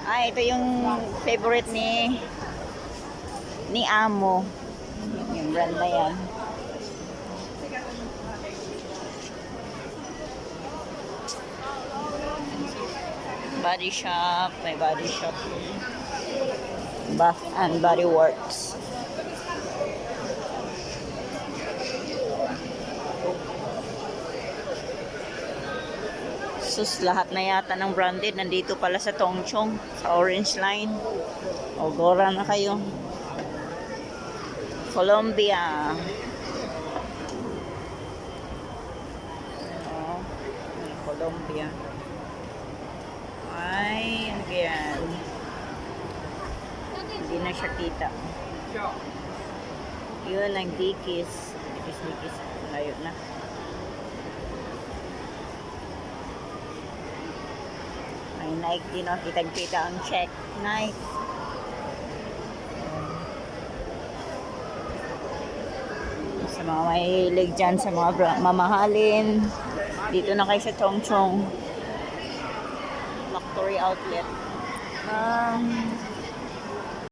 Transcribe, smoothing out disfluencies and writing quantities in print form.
Ito yung favorite ni Amo. Yung brand na yan. Body Shop, may Body Shop. Bath and Body Works. Sus, lahat na yata ng branded nandito pala sa Tongchong, sa Orange Line. Ogora na kayo. Colombia. Colombia. Ay, ano yan? Hindi na siya kita. Yun ang Dickies. Dickies. Layo na. Ay, Nike din o. Kitang-kita ang check. Nike. Sa mga mahilig dyan, sa mga mamahalin. Dito na kayo sa Tongchong Factory Outlet.